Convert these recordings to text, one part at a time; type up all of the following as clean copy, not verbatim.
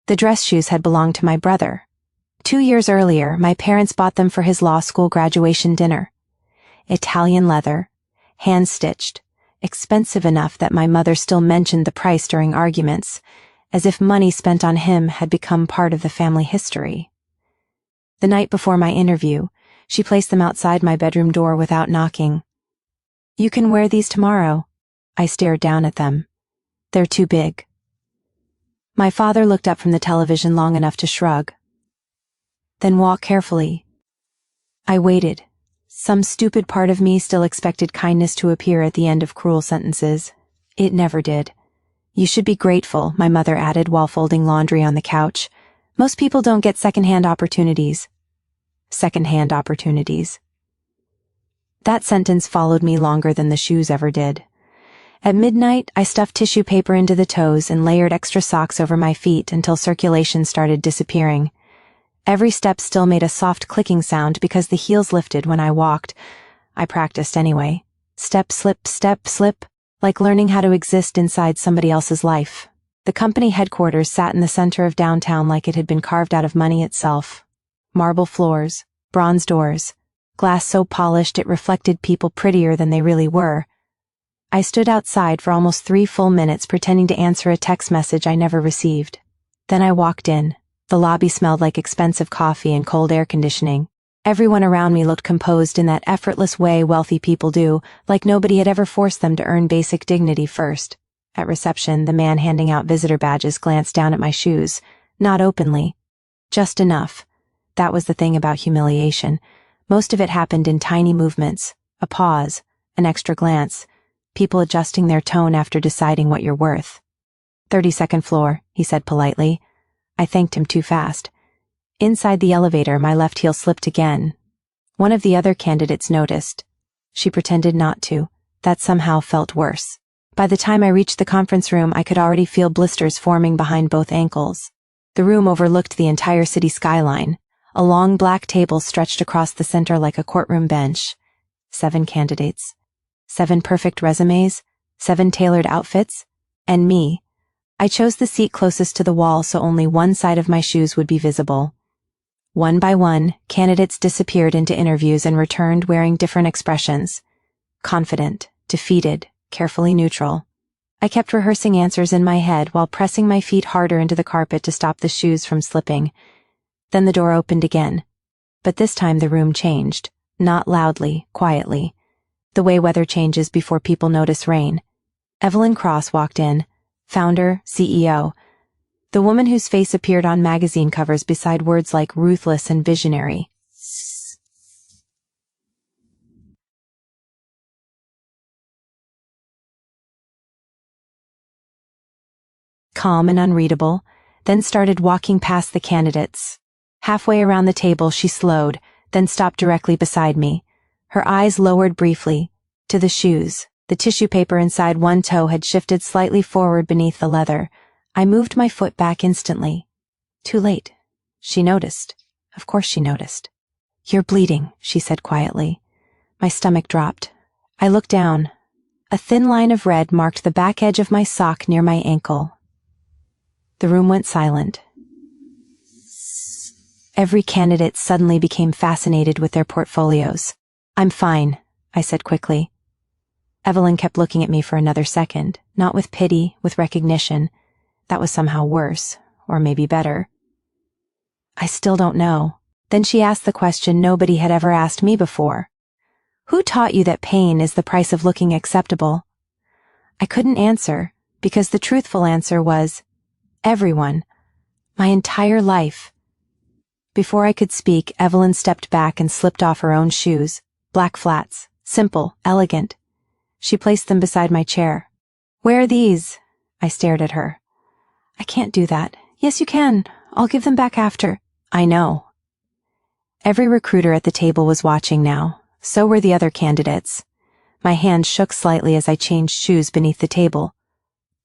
The dress shoes had belonged to my brother. 2 years earlier, my parents bought them for his law school graduation dinner. Italian leather, hand-stitched, expensive enough that my mother still mentioned the price during arguments, as if money spent on him had become part of the family history. The night before my interview, she placed them outside my bedroom door without knocking. "You can wear these tomorrow." I stared down at them. "They're too big." My father looked up from the television long enough to shrug. "Then walk carefully." I waited. Some stupid part of me still expected kindness to appear at the end of cruel sentences. It never did. "You should be grateful," my mother added while folding laundry on the couch. "Most people don't get second-hand opportunities." Second-hand opportunities. That sentence followed me longer than the shoes ever did. At midnight, I stuffed tissue paper into the toes and layered extra socks over my feet until circulation started disappearing. Every step still made a soft clicking sound because the heels lifted when I walked. I practiced anyway. Step, slip, like learning how to exist inside somebody else's life. The company headquarters sat in the center of downtown like it had been carved out of money itself. Marble floors, bronze doors, glass so polished it reflected people prettier than they really were. I stood outside for almost 3 full minutes pretending to answer a text message I never received. Then I walked in. The lobby smelled like expensive coffee and cold air conditioning. Everyone around me looked composed in that effortless way wealthy people do, like nobody had ever forced them to earn basic dignity first. At reception, the man handing out visitor badges glanced down at my shoes, not openly. Just enough. That was the thing about humiliation. Most of it happened in tiny movements, a pause, an extra glance, people adjusting their tone after deciding what you're worth. 32nd floor, he said politely. I thanked him too fast. Inside the elevator, my left heel slipped again. One of the other candidates noticed. She pretended not to. That somehow felt worse. By the time I reached the conference room, I could already feel blisters forming behind both ankles. The room overlooked the entire city skyline. A long black table stretched across the center like a courtroom bench. 7 candidates. 7 perfect resumes. 7 tailored outfits. And me. I chose the seat closest to the wall so only one side of my shoes would be visible. One by one, candidates disappeared into interviews and returned wearing different expressions. Confident, defeated, carefully neutral. I kept rehearsing answers in my head while pressing my feet harder into the carpet to stop the shoes from slipping. Then the door opened again. But this time the room changed. Not loudly, quietly. The way weather changes before people notice rain. Evelyn Cross walked in. Founder, CEO. The woman whose face appeared on magazine covers beside words like ruthless and visionary. Calm and unreadable, then started walking past the candidates. Halfway around the table, she slowed, then stopped directly beside me. Her eyes lowered briefly, to the shoes. The tissue paper inside one toe had shifted slightly forward beneath the leather. I moved my foot back instantly. Too late. She noticed. Of course she noticed. "You're bleeding," she said quietly. My stomach dropped. I looked down. A thin line of red marked the back edge of my sock near my ankle. The room went silent. Every candidate suddenly became fascinated with their portfolios. "I'm fine," I said quickly. Evelyn kept looking at me for another second, not with pity, with recognition. That was somehow worse, or maybe better. "I still don't know." Then she asked the question nobody had ever asked me before. "Who taught you that pain is the price of looking acceptable?" I couldn't answer, because the truthful answer was, everyone. My entire life. Before I could speak, Evelyn stepped back and slipped off her own shoes. Black flats. Simple, elegant. She placed them beside my chair. "Wear these." I stared at her. "I can't do that." "Yes, you can. I'll give them back after." "I know." Every recruiter at the table was watching now. So were the other candidates. My hand shook slightly as I changed shoes beneath the table.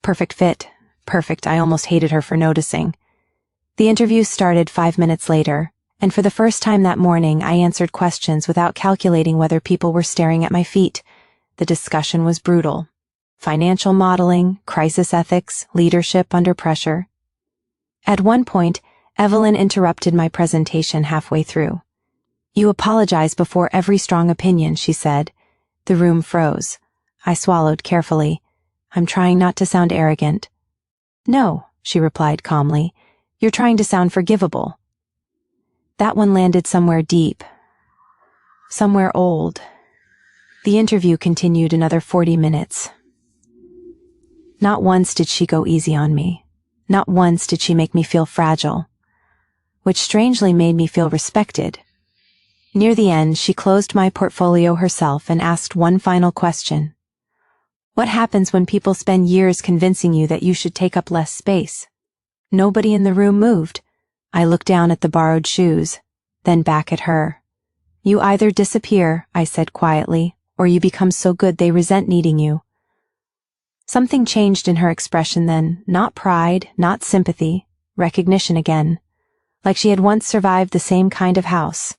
Perfect fit. Perfect. I almost hated her for noticing. The interview started 5 minutes later, and for the first time that morning I answered questions without calculating whether people were staring at my feet. The discussion was brutal. Financial modeling, crisis ethics, leadership under pressure. At one point, Evelyn interrupted my presentation halfway through. "You apologize before every strong opinion," she said. The room froze. I swallowed carefully. "I'm trying not to sound arrogant." "No," she replied calmly. "You're trying to sound forgivable." That one landed somewhere deep. Somewhere old. The interview continued another 40 minutes. Not once did she go easy on me. Not once did she make me feel fragile, which strangely made me feel respected. Near the end, she closed my portfolio herself and asked one final question. "What happens when people spend years convincing you that you should take up less space?" Nobody in the room moved. I looked down at the borrowed shoes, then back at her. "You either disappear," I said quietly, "or you become so good they resent needing you." Something changed in her expression then, not pride, not sympathy, recognition again. Like she had once survived the same kind of house.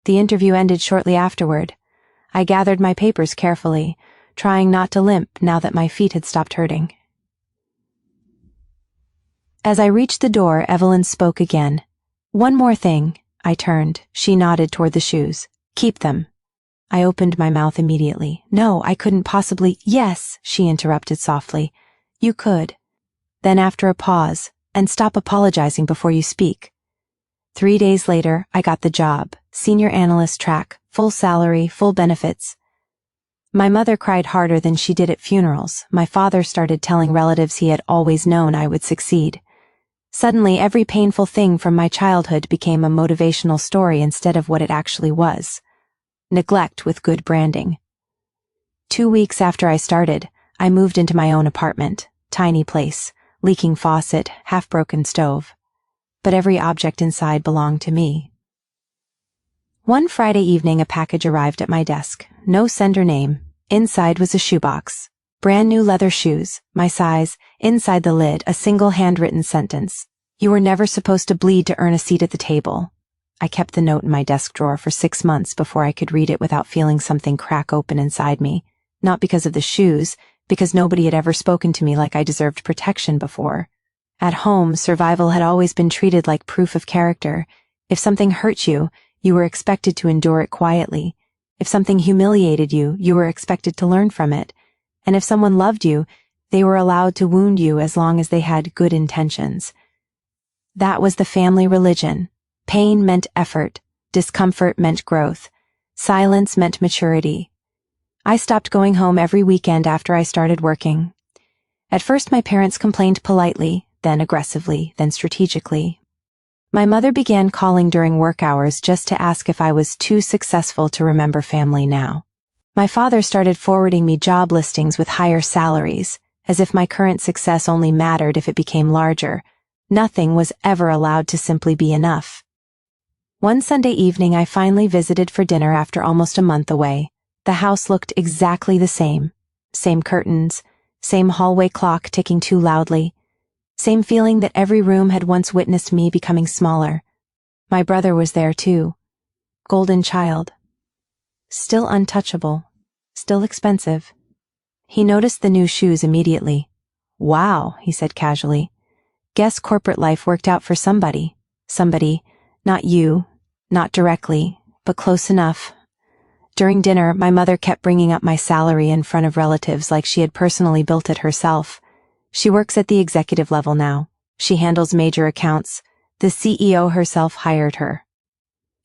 The interview ended shortly afterward. I gathered my papers carefully, trying not to limp now that my feet had stopped hurting. As I reached the door, Evelyn spoke again. "One more thing." I turned. She nodded toward the shoes. "Keep them." I opened my mouth immediately. "No, I couldn't possibly—" "Yes," she interrupted softly. "You could." Then after a pause, "And stop apologizing before you speak." 3 days later, I got the job. Senior analyst track, full salary, full benefits. My mother cried harder than she did at funerals. My father started telling relatives he had always known I would succeed. Suddenly, every painful thing from my childhood became a motivational story instead of what it actually was. Neglect with good branding. 2 weeks after I started, I moved into my own apartment. Tiny place, leaking faucet, half-broken stove. But every object inside belonged to me. One Friday evening, a package arrived at my desk. No sender name. Inside was a shoebox. Brand new leather shoes, my size. Inside the lid, a single handwritten sentence. "You were never supposed to bleed to earn a seat at the table." I kept the note in my desk drawer for 6 months before I could read it without feeling something crack open inside me. Not because of the shoes, because nobody had ever spoken to me like I deserved protection before. At home, survival had always been treated like proof of character. If something hurt you, you were expected to endure it quietly. If something humiliated you, you were expected to learn from it. And if someone loved you, they were allowed to wound you as long as they had good intentions. That was the family religion. Pain meant effort. Discomfort meant growth. Silence meant maturity. I stopped going home every weekend after I started working. At first, my parents complained politely, then aggressively, then strategically. My mother began calling during work hours just to ask if I was too successful to remember family now. My father started forwarding me job listings with higher salaries, as if my current success only mattered if it became larger. Nothing was ever allowed to simply be enough. One Sunday evening, I finally visited for dinner after almost a month away. The house looked exactly the same. Same curtains, same hallway clock ticking too loudly, same feeling that every room had once witnessed me becoming smaller. My brother was there too. Golden child. Still untouchable. Still expensive. He noticed the new shoes immediately. "Wow," he said casually. "Guess corporate life worked out for somebody. Somebody, not you, not directly, but close enough." During dinner, my mother kept bringing up my salary in front of relatives like she had personally built it herself. She works at the executive level now. She handles major accounts. The CEO herself hired her.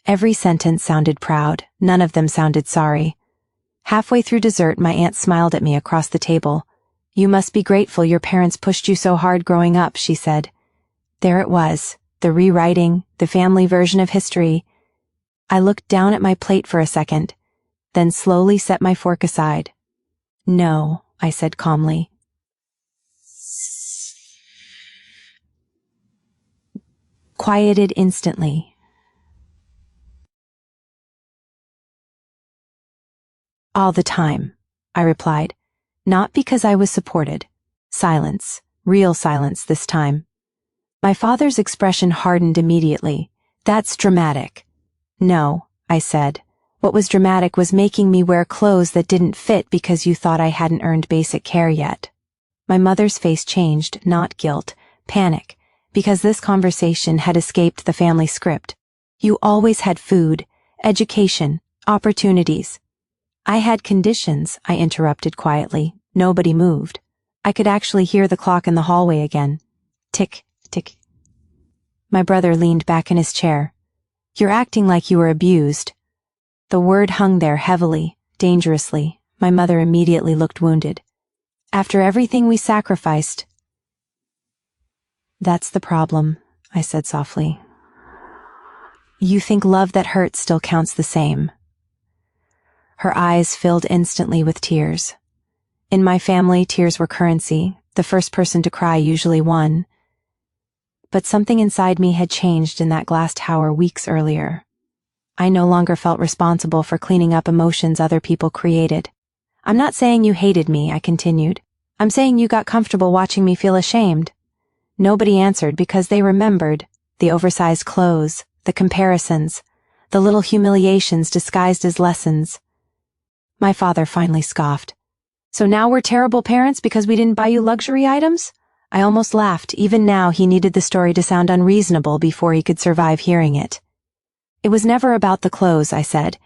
Every sentence sounded proud. None of them sounded sorry. Halfway through dessert, my aunt smiled at me across the table. "You must be grateful your parents pushed you so hard growing up," she said. There it was, the rewriting, the family version of history. I looked down at my plate for a second, then slowly set my fork aside. "No," I said calmly. Quieted instantly. "All the time," I replied, not because I was supported. Silence, real silence this time. My father's expression hardened immediately. "That's dramatic." "No," I said. "What was dramatic was making me wear clothes that didn't fit because you thought I hadn't earned basic care yet." My mother's face changed, not guilt, panic. because this conversation had escaped the family script. You always had food, education, opportunities. I had conditions, I interrupted quietly. Nobody moved. I could actually hear the clock in the hallway again. Tick, tick. My brother leaned back in his chair. You're acting like you were abused. The word hung there heavily, dangerously. My mother immediately looked wounded. After everything we sacrificed. That's the problem, I said softly. You think love that hurts still counts the same. Her eyes filled instantly with tears. In my family, tears were currency. The first person to cry usually won. But something inside me had changed in that glass tower weeks earlier. I no longer felt responsible for cleaning up emotions other people created. I'm not saying you hated me, I continued. I'm saying you got comfortable watching me feel ashamed. Nobody answered because they remembered the oversized clothes, the comparisons, the little humiliations disguised as lessons. My father finally scoffed. So now we're terrible parents because we didn't buy you luxury items? I almost laughed. Even now he needed the story to sound unreasonable before he could survive hearing it. It was never about the clothes, I said.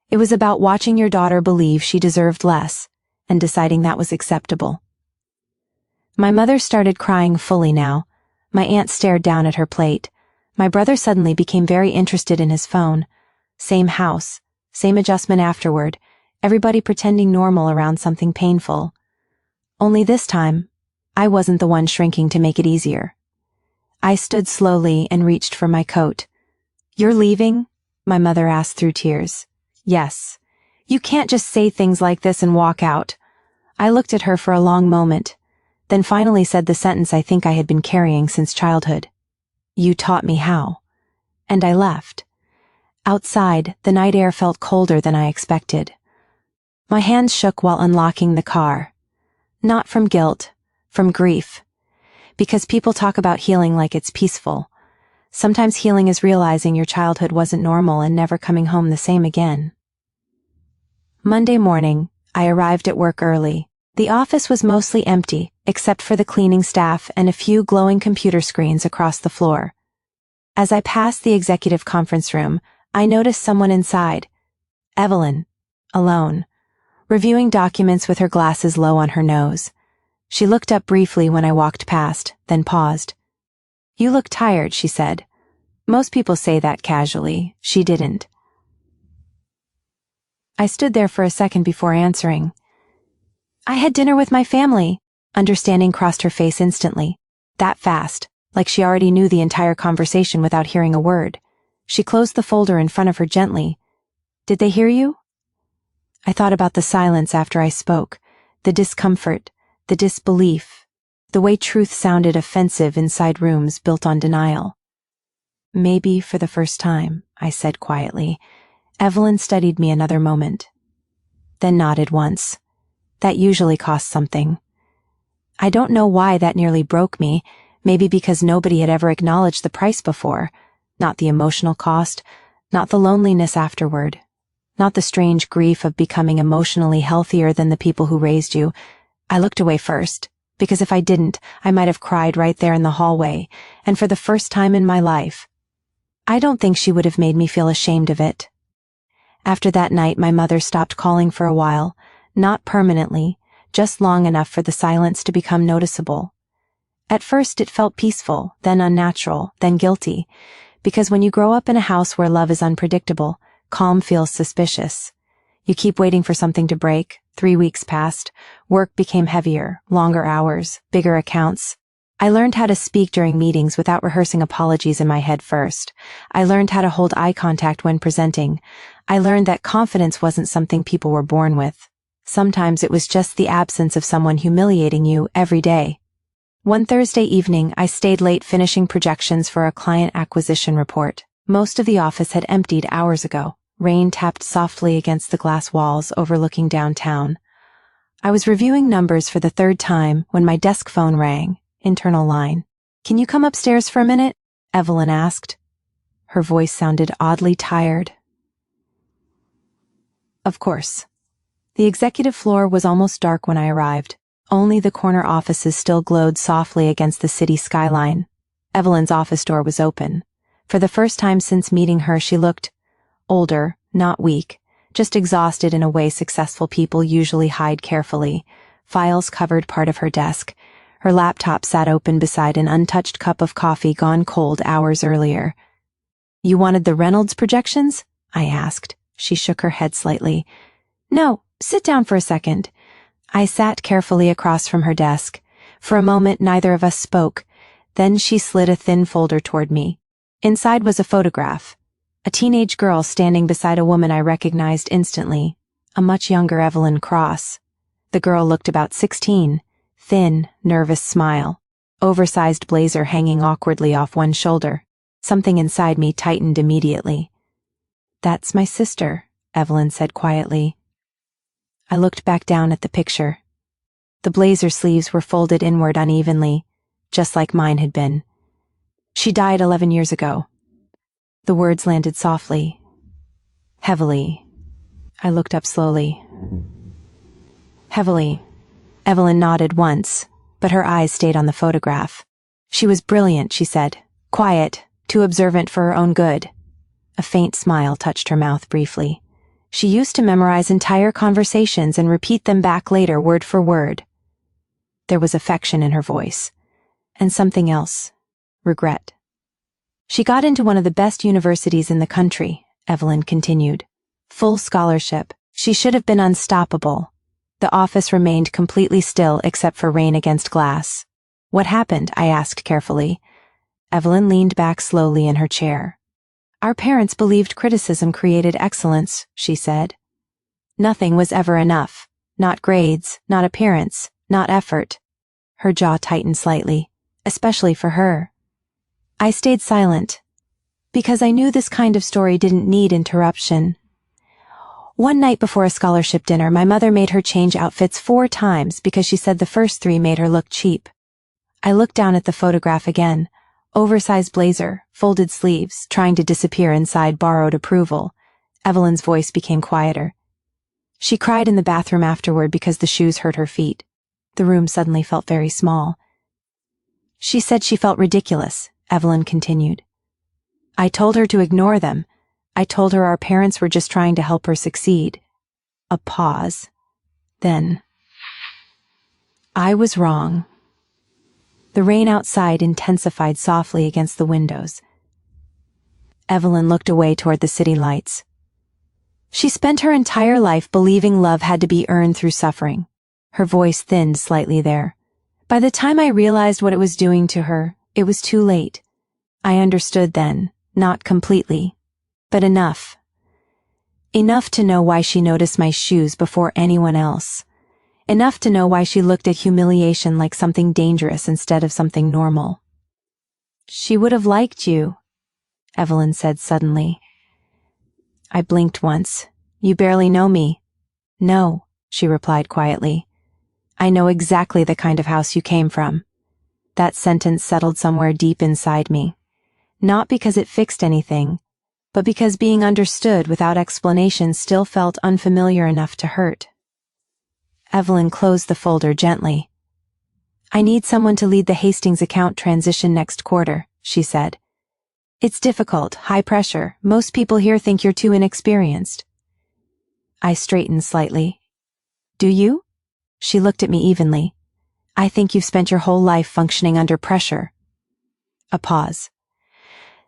It was about watching your daughter believe she deserved less and deciding that was acceptable. My mother started crying fully now. My aunt stared down at her plate. My brother suddenly became very interested in his phone. Same house, same adjustment afterward, everybody pretending normal around something painful. Only this time, I wasn't the one shrinking to make it easier. I stood slowly and reached for my coat. You're leaving? My mother asked through tears. Yes. You can't just say things like this and walk out. I looked at her for a long moment, then finally said the sentence I think I had been carrying since childhood. You taught me how. And I left. Outside, the night air felt colder than I expected. My hands shook while unlocking the car. Not from guilt, from grief. Because people talk about healing like it's peaceful. Sometimes healing is realizing your childhood wasn't normal and never coming home the same again. Monday morning, I arrived at work early. The office was mostly empty, except for the cleaning staff and a few glowing computer screens across the floor. As I passed the executive conference room, I noticed someone inside. Evelyn, alone, reviewing documents with her glasses low on her nose. She looked up briefly when I walked past, then paused. You look tired, she said. Most people say that casually. She didn't. I stood there for a second before answering. I had dinner with my family. Understanding crossed her face instantly. That fast, like she already knew the entire conversation without hearing a word. She closed the folder in front of her gently. Did they hear you? I thought about the silence after I spoke, the discomfort, the disbelief, the way truth sounded offensive inside rooms built on denial. Maybe for the first time, I said quietly. Evelyn studied me another moment, then nodded once. That usually costs something. I don't know why that nearly broke me, maybe because nobody had ever acknowledged the price before, not the emotional cost, not the loneliness afterward, not the strange grief of becoming emotionally healthier than the people who raised you. I looked away first, because if I didn't, I might have cried right there in the hallway, and for the first time in my life. I don't think she would have made me feel ashamed of it. After that night, my mother stopped calling for a while, not permanently, just long enough for the silence to become noticeable. At first it felt peaceful, then unnatural, then guilty, because when you grow up in a house where love is unpredictable, calm feels suspicious. You keep waiting for something to break. 3 weeks passed. Work became heavier, longer hours, bigger accounts. I learned how to speak during meetings without rehearsing apologies in my head first. I learned how to hold eye contact when presenting. I learned that confidence wasn't something people were born with. Sometimes it was just the absence of someone humiliating you every day. One Thursday evening, I stayed late finishing projections for a client acquisition report. Most of the office had emptied hours ago. Rain tapped softly against the glass walls overlooking downtown. I was reviewing numbers for the third time when my desk phone rang. Internal line. Can you come upstairs for a minute? Evelyn asked. Her voice sounded oddly tired. Of course. The executive floor was almost dark when I arrived. Only the corner offices still glowed softly against the city skyline. Evelyn's office door was open. For the first time since meeting her, she looked older, not weak, just exhausted in a way successful people usually hide carefully. Files covered part of her desk. Her laptop sat open beside an untouched cup of coffee gone cold hours earlier. "You wanted the Reynolds projections?" I asked. She shook her head slightly. "No, sit down for a second." I sat carefully across from her desk. For a moment, neither of us spoke. Then she slid a thin folder toward me. Inside was a photograph. A teenage girl standing beside a woman I recognized instantly, a much younger Evelyn Cross. The girl looked about 16, thin, nervous smile, oversized blazer hanging awkwardly off one shoulder. Something inside me tightened immediately. "That's my sister," Evelyn said quietly. I looked back down at the picture. The blazer sleeves were folded inward unevenly, just like mine had been. "She died 11 years ago." The words landed softly, heavily. I looked up slowly. "Heavily." Evelyn nodded once, but her eyes stayed on the photograph. "She was brilliant," she said. "Quiet, too observant for her own good." A faint smile touched her mouth briefly. "She used to memorize entire conversations and repeat them back later, word for word." There was affection in her voice. And something else. Regret. "She got into one of the best universities in the country," Evelyn continued. "Full scholarship. She should have been unstoppable." The office remained completely still except for rain against glass. "What happened?" I asked carefully. Evelyn leaned back slowly in her chair. "Our parents believed criticism created excellence," she said. "Nothing was ever enough. Not grades, not appearance, not effort." Her jaw tightened slightly, especially for her. I stayed silent, because I knew this kind of story didn't need interruption. One night before a scholarship dinner, my mother made her change outfits 4 times because she said the first 3 made her look cheap. I looked down at the photograph again. Oversized blazer, folded sleeves, trying to disappear inside borrowed approval. Evelyn's voice became quieter. She cried in the bathroom afterward because the shoes hurt her feet. The room suddenly felt very small. "She said she felt ridiculous," Evelyn continued. "I told her to ignore them. I told her our parents were just trying to help her succeed." A pause. Then, "I was wrong." The rain outside intensified softly against the windows. Evelyn looked away toward the city lights. "She spent her entire life believing love had to be earned through suffering." Her voice thinned slightly there. "By the time I realized what it was doing to her, it was too late. I understood then, not completely, but enough. Enough to know why she noticed my shoes before anyone else. Enough to know why she looked at humiliation like something dangerous instead of something normal." "She would have liked you," Evelyn said suddenly. I blinked once. "You barely know me." "No," she replied quietly. "I know exactly the kind of house you came from." That sentence settled somewhere deep inside me. Not because it fixed anything, but because being understood without explanation still felt unfamiliar enough to hurt. Evelyn closed the folder gently. "I need someone to lead the Hastings account transition next quarter," she said. "It's difficult, high pressure. Most people here think you're too inexperienced." I straightened slightly. "Do you?" She looked at me evenly. "I think you've spent your whole life functioning under pressure." A pause.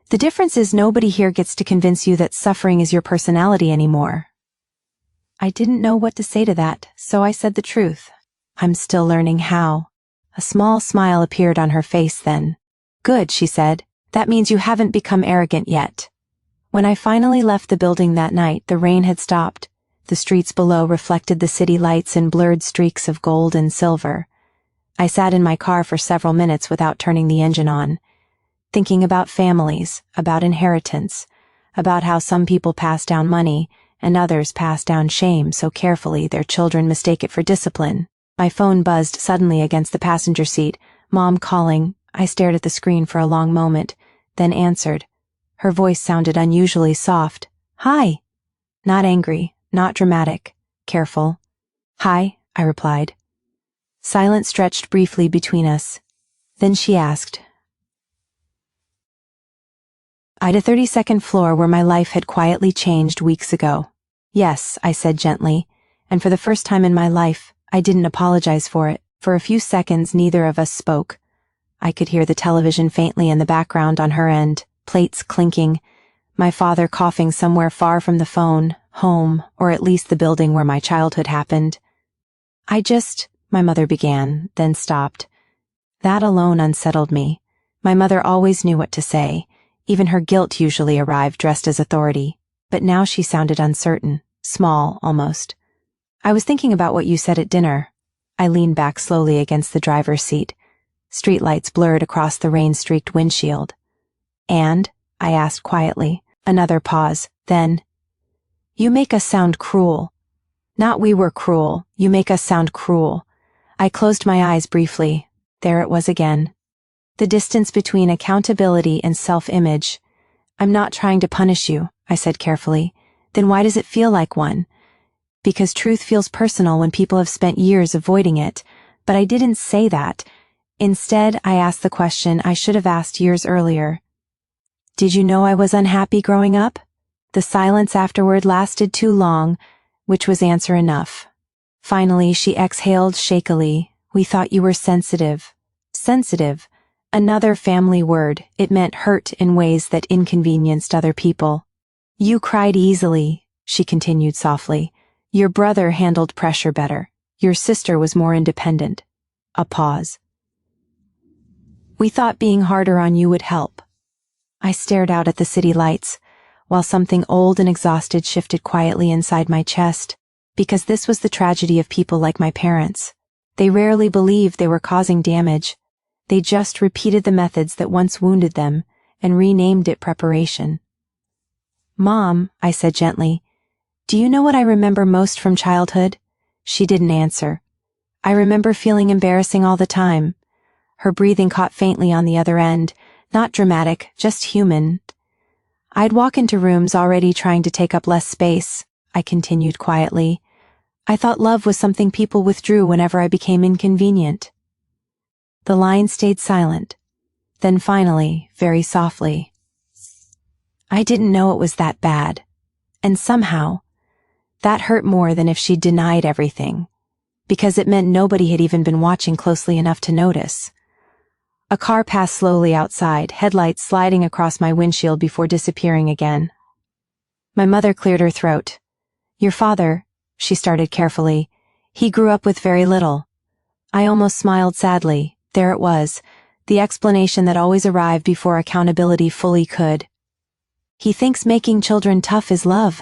"The difference is nobody here gets to convince you that suffering is your personality anymore." I didn't know what to say to that, so I said the truth. "I'm still learning how." A small smile appeared on her face then. "Good," she said. "That means you haven't become arrogant yet." When I finally left the building that night, the rain had stopped. The streets below reflected the city lights in blurred streaks of gold and silver. I sat in my car for several minutes without turning the engine on, thinking about families, about inheritance, about how some people pass down money and others pass down shame so carefully their children mistake it for discipline. My phone buzzed suddenly against the passenger seat. Mom calling. I stared at the screen for a long moment, then answered. Her voice sounded unusually soft. "Hi." Not angry, not dramatic, careful. "Hi," I replied. Silence stretched briefly between us. Then she asked, I'd a 32nd floor where my life had quietly changed weeks ago. Yes, I said gently, and for the first time in my life, I didn't apologize for it. For a few seconds, neither of us spoke. I could hear the television faintly in the background on her end, plates clinking, my father coughing somewhere far from the phone, home, or at least the building where my childhood happened. My mother began, then stopped. That alone unsettled me. My mother always knew what to say. Even her guilt usually arrived dressed as authority. But now she sounded uncertain, small, almost. I was thinking about what you said at dinner. I leaned back slowly against the driver's seat. Streetlights blurred across the rain-streaked windshield. And, I asked quietly, another pause, then, you make us sound cruel. Not we were cruel, you make us sound cruel. I closed my eyes briefly. There it was again. The distance between accountability and self-image. I'm not trying to punish you, I said carefully. Then why does it feel like one? Because truth feels personal when people have spent years avoiding it. But I didn't say that. Instead, I asked the question I should have asked years earlier. Did you know I was unhappy growing up? The silence afterward lasted too long, which was answer enough. Finally, she exhaled shakily. We thought you were sensitive. Sensitive. Another family word. It meant hurt in ways that inconvenienced other people. You cried easily, she continued softly. Your brother handled pressure better. Your sister was more independent. A pause. We thought being harder on you would help. I stared out at the city lights, while something old and exhausted shifted quietly inside my chest, because this was the tragedy of people like my parents. They rarely believed they were causing damage. They just repeated the methods that once wounded them and renamed it preparation. Mom, I said gently, do you know what I remember most from childhood? She didn't answer. I remember feeling embarrassing all the time. Her breathing caught faintly on the other end, not dramatic, just human. I'd walk into rooms already trying to take up less space, I continued quietly. I thought love was something people withdrew whenever I became inconvenient. The line stayed silent. Then finally, very softly, I didn't know it was that bad. And somehow, that hurt more than if she'd denied everything, because it meant nobody had even been watching closely enough to notice. A car passed slowly outside, headlights sliding across my windshield before disappearing again. My mother cleared her throat. Your father, she started carefully, he grew up with very little. I almost smiled sadly. There it was, the explanation that always arrived before accountability fully could. He thinks making children tough is love.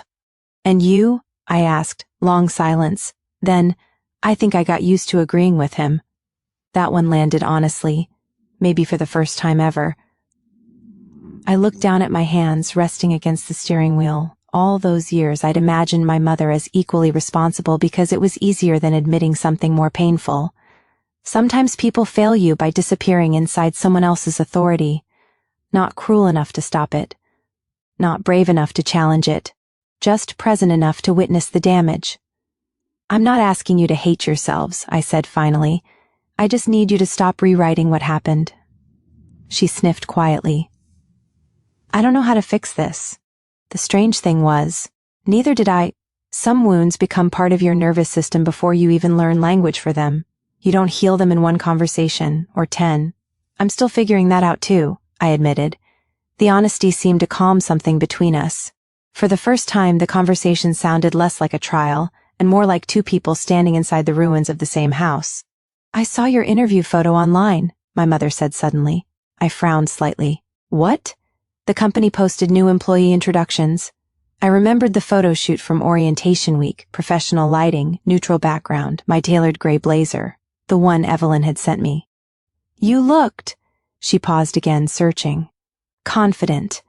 And you? I asked, long silence. Then, I think I got used to agreeing with him. That one landed honestly, maybe for the first time ever. I looked down at my hands resting against the steering wheel. All those years I'd imagined my mother as equally responsible because it was easier than admitting something more painful. Sometimes people fail you by disappearing inside someone else's authority, not cruel enough to stop it, not brave enough to challenge it, just present enough to witness the damage. I'm not asking you to hate yourselves, I said finally. I just need you to stop rewriting what happened. She sniffed quietly. I don't know how to fix this. The strange thing was, neither did I. Some wounds become part of your nervous system before you even learn language for them. You don't heal them in one conversation, or 10. I'm still figuring that out too, I admitted. The honesty seemed to calm something between us. For the first time, the conversation sounded less like a trial, and more like two people standing inside the ruins of the same house. I saw your interview photo online, my mother said suddenly. I frowned slightly. What? The company posted new employee introductions. I remembered the photo shoot from orientation week, professional lighting, neutral background, my tailored gray blazer. The one Evelyn had sent me. You looked, she paused again, searching. Confident.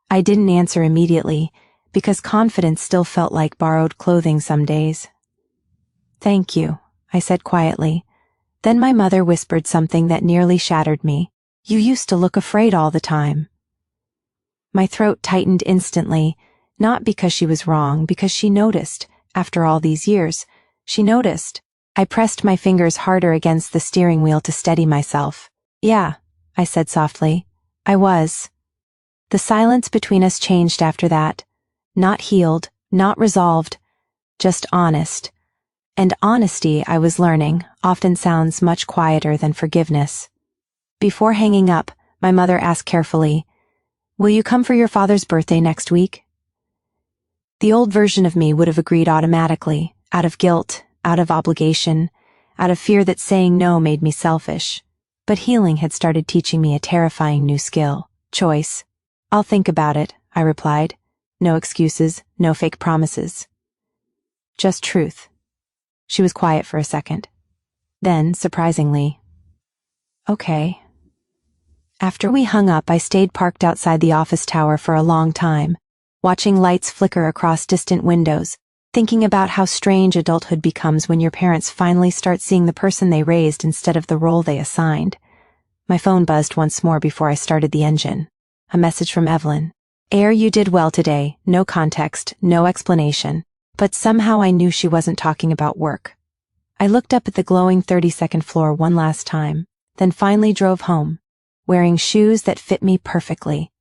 I didn't answer immediately, because confidence still felt like borrowed clothing some days. Thank you, I said quietly. Then my mother whispered something that nearly shattered me. You used to look afraid all the time. My throat tightened instantly, not because she was wrong, because she noticed, after all these years, she noticed. I pressed my fingers harder against the steering wheel to steady myself. Yeah, I said softly. I was. The silence between us changed after that. Not healed, not resolved, just honest. And honesty, I was learning, often sounds much quieter than forgiveness. Before hanging up, my mother asked carefully, "Will you come for your father's birthday next week?" The old version of me would have agreed automatically, out of guilt, out of obligation, out of fear that saying no made me selfish. But healing had started teaching me a terrifying new skill: choice. "I'll think about it," I replied. No excuses, no fake promises. Just truth. She was quiet for a second. Then, surprisingly, "Okay." After we hung up, I stayed parked outside the office tower for a long time, watching lights flicker across distant windows, thinking about how strange adulthood becomes when your parents finally start seeing the person they raised instead of the role they assigned. My phone buzzed once more before I started the engine. A message from Evelyn. "Air, you did well today. No context, no explanation." But somehow I knew she wasn't talking about work. I looked up at the glowing 32nd floor one last time, then finally drove home, wearing shoes that fit me perfectly,